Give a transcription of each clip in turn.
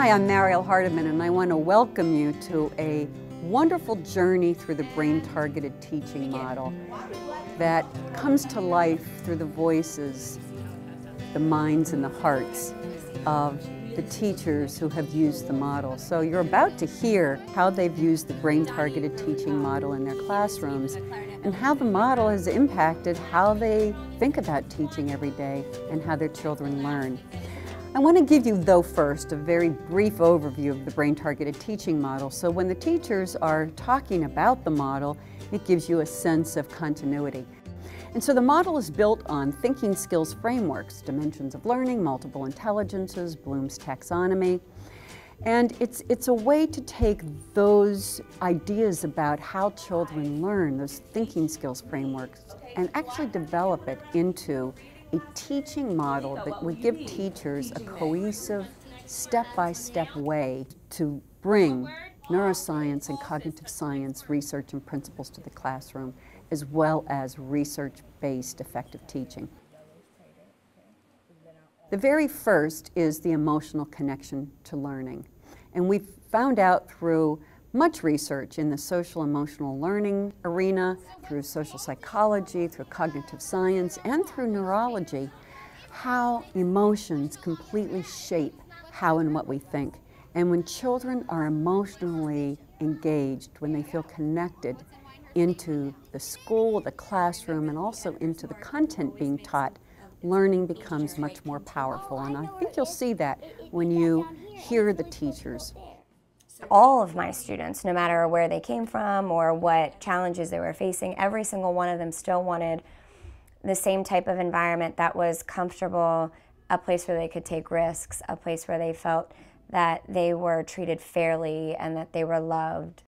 Hi, I'm Mariel Hardiman, and I want to welcome you to a wonderful journey through the brain-targeted teaching model that comes to life through the voices, the minds, and the hearts of the teachers who have used the model. So you're about to hear how they've used the brain-targeted teaching model in their classrooms and how the model has impacted how they think about teaching every day and how their children learn. I want to give you, though, first a very brief overview of the brain-targeted teaching model. So when the teachers are talking about the model, it gives you a sense of continuity. And so the model is built on thinking skills frameworks, dimensions of learning, multiple intelligences, Bloom's taxonomy. And it's a way to take those ideas about how children learn, those thinking skills frameworks, and actually develop it into a teaching model that would give teachers a cohesive, step-by-step way to bring neuroscience and cognitive science research and principles to the classroom, as well as research-based effective teaching. The very first is the emotional connection to learning. And we've found out through much research in the social emotional learning arena, through social psychology, through cognitive science, and through neurology, how emotions completely shape how and what we think. And when children are emotionally engaged, when they feel connected into the school, the classroom, and also into the content being taught, learning becomes much more powerful. And I think you'll see that when you hear the teachers. All of my students, no matter where they came from or what challenges they were facing, every single one of them still wanted the same type of environment that was comfortable, a place where they could take risks, a place where they felt that they were treated fairly and that they were loved.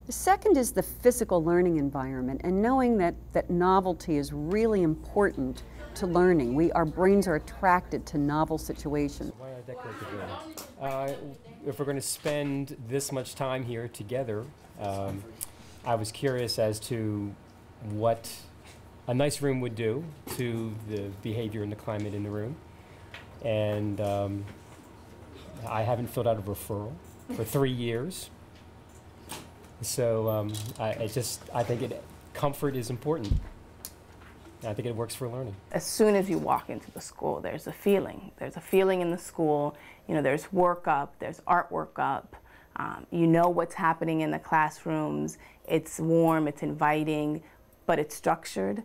The second is the physical learning environment, and knowing that novelty is really important to learning. Our brains are attracted to novel situations. Why I decorate the room? If we're going to spend this much time here together, I was curious as to what a nice room would do to the behavior and the climate in the room. And I haven't filled out a referral for 3 years. So I think comfort is important. I think it works for learning. As soon as you walk into the school, there's a feeling. There's a feeling in the school. You know, there's work up, there's artwork up. You know what's happening in the classrooms. It's warm, it's inviting, but it's structured.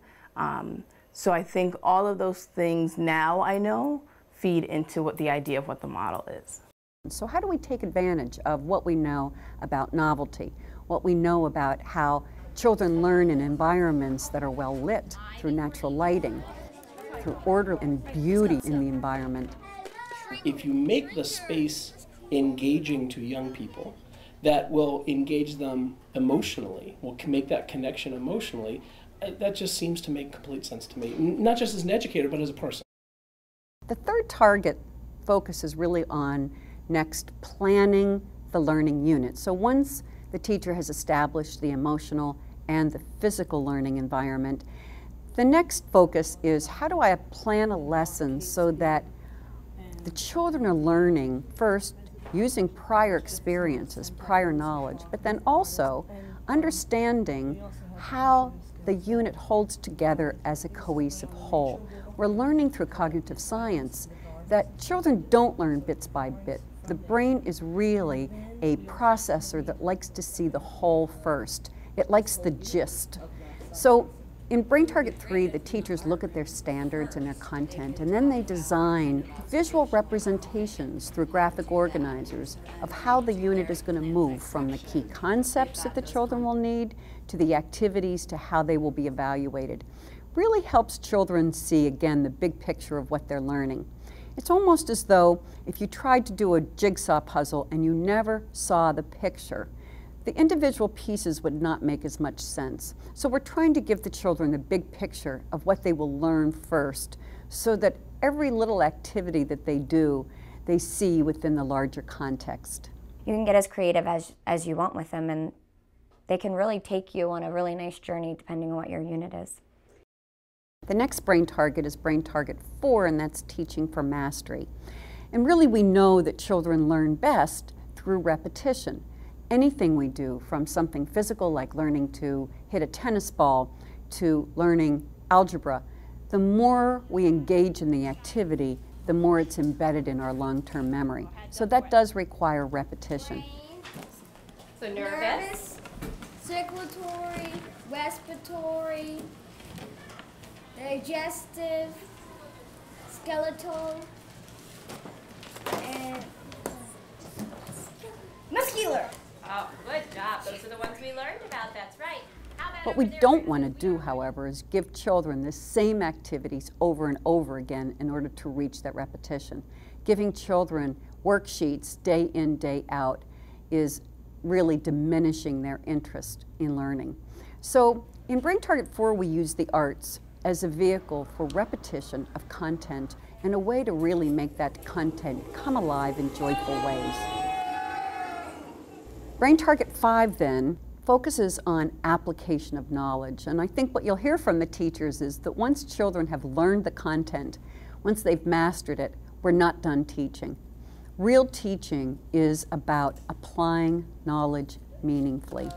So I think all of those things now I know feed into what the idea of what the model is. So how do we take advantage of what we know about novelty, what we know about how children learn in environments that are well lit, through natural lighting, through order and beauty in the environment? If you make the space engaging to young people, that will engage them emotionally, will make that connection emotionally, that just seems to make complete sense to me, not just as an educator, but as a person. The third target focuses really on next planning the learning unit. So once the teacher has established the emotional and the physical learning environment, the next focus is how do I plan a lesson so that the children are learning first using prior experiences, prior knowledge, but then also understanding how the unit holds together as a cohesive whole. We're learning through cognitive science that children don't learn bits by bit. The brain is really a processor that likes to see the whole first. It likes the gist. So in Brain Target 3, the teachers look at their standards and their content, and then they design visual representations through graphic organizers of how the unit is going to move from the key concepts that the children will need to the activities to how they will be evaluated. Really helps children see, again, the big picture of what they're learning. It's almost as though if you tried to do a jigsaw puzzle and you never saw the picture, the individual pieces would not make as much sense. So we're trying to give the children a big picture of what they will learn first, so that every little activity that they do, they see within the larger context. You can get as creative as you want with them, and they can really take you on a really nice journey depending on what your unit is. The next brain target is Brain Target 4, and that's teaching for mastery. And really we know that children learn best through repetition. Anything we do, from something physical like learning to hit a tennis ball to learning algebra, the more we engage in the activity, the more it's embedded in our long-term memory. So that does require repetition. So nervous, circulatory, respiratory, digestive, skeletal, and muscular. Oh, good job. Those are the ones we learned about. That's right. How about What over we there? don't want to do, however, is give children the same activities over and over again in order to reach that repetition. Giving children worksheets day in, day out is really diminishing their interest in learning. So in Brain Target 4, we use the arts as a vehicle for repetition of content and a way to really make that content come alive in joyful ways. Brain Target 5 then focuses on application of knowledge, and I think what you'll hear from the teachers is that once children have learned the content, once they've mastered it, we're not done teaching. Real teaching is about applying knowledge meaningfully,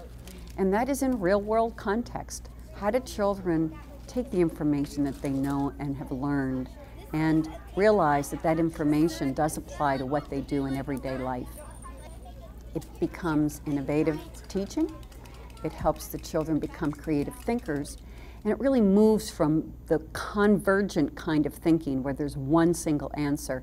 and that is in real-world context. How do children take the information that they know and have learned and realize that that information does apply to what they do in everyday life? It becomes innovative teaching, it helps the children become creative thinkers, and it really moves from the convergent kind of thinking where there's one single answer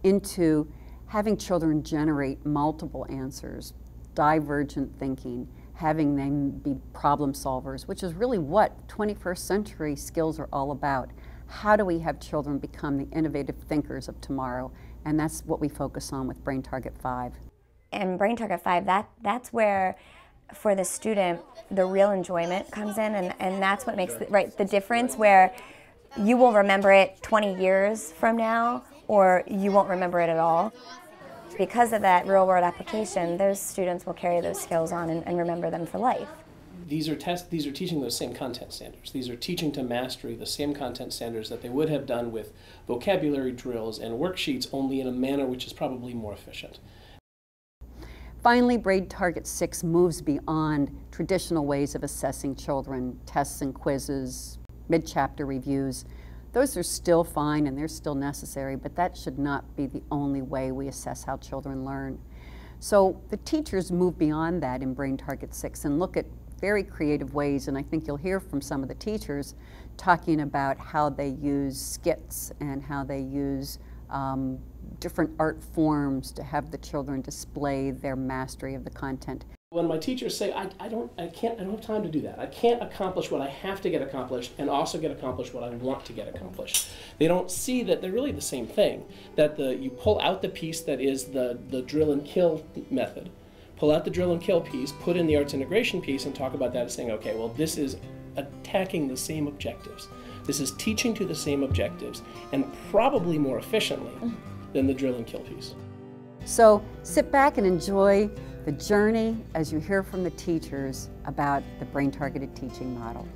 into having children generate multiple answers, divergent thinking, having them be problem solvers, which is really what 21st century skills are all about. How do we have children become the innovative thinkers of tomorrow? And that's what we focus on with Brain Target 5. And Brain Target 5, that's where, for the student, the real enjoyment comes in, and that's what makes the difference, where you will remember it 20 years from now, or you won't remember it at all. Because of that real-world application, those students will carry those skills on and remember them for life. These are teaching those same content standards. These are teaching to mastery the same content standards that they would have done with vocabulary drills and worksheets, only in a manner which is probably more efficient. Finally, Brain Target 6 moves beyond traditional ways of assessing children, tests and quizzes, mid-chapter reviews. Those are still fine and they're still necessary, but that should not be the only way we assess how children learn. So the teachers move beyond that in Brain Target 6 and look at very creative ways, and I think you'll hear from some of the teachers talking about how they use skits and how they use different art forms to have the children display their mastery of the content. When my teachers say, I don't have time to do that. I can't accomplish what I have to get accomplished and also get accomplished what I want to get accomplished. They don't see that they're really the same thing. That you pull out the piece that is the drill and kill method, pull out the drill and kill piece, put in the arts integration piece and talk about that as saying, okay, well this is attacking the same objectives. This is teaching to the same objectives and probably more efficiently than the drill and kill piece. So sit back and enjoy the journey as you hear from the teachers about the brain-targeted teaching model.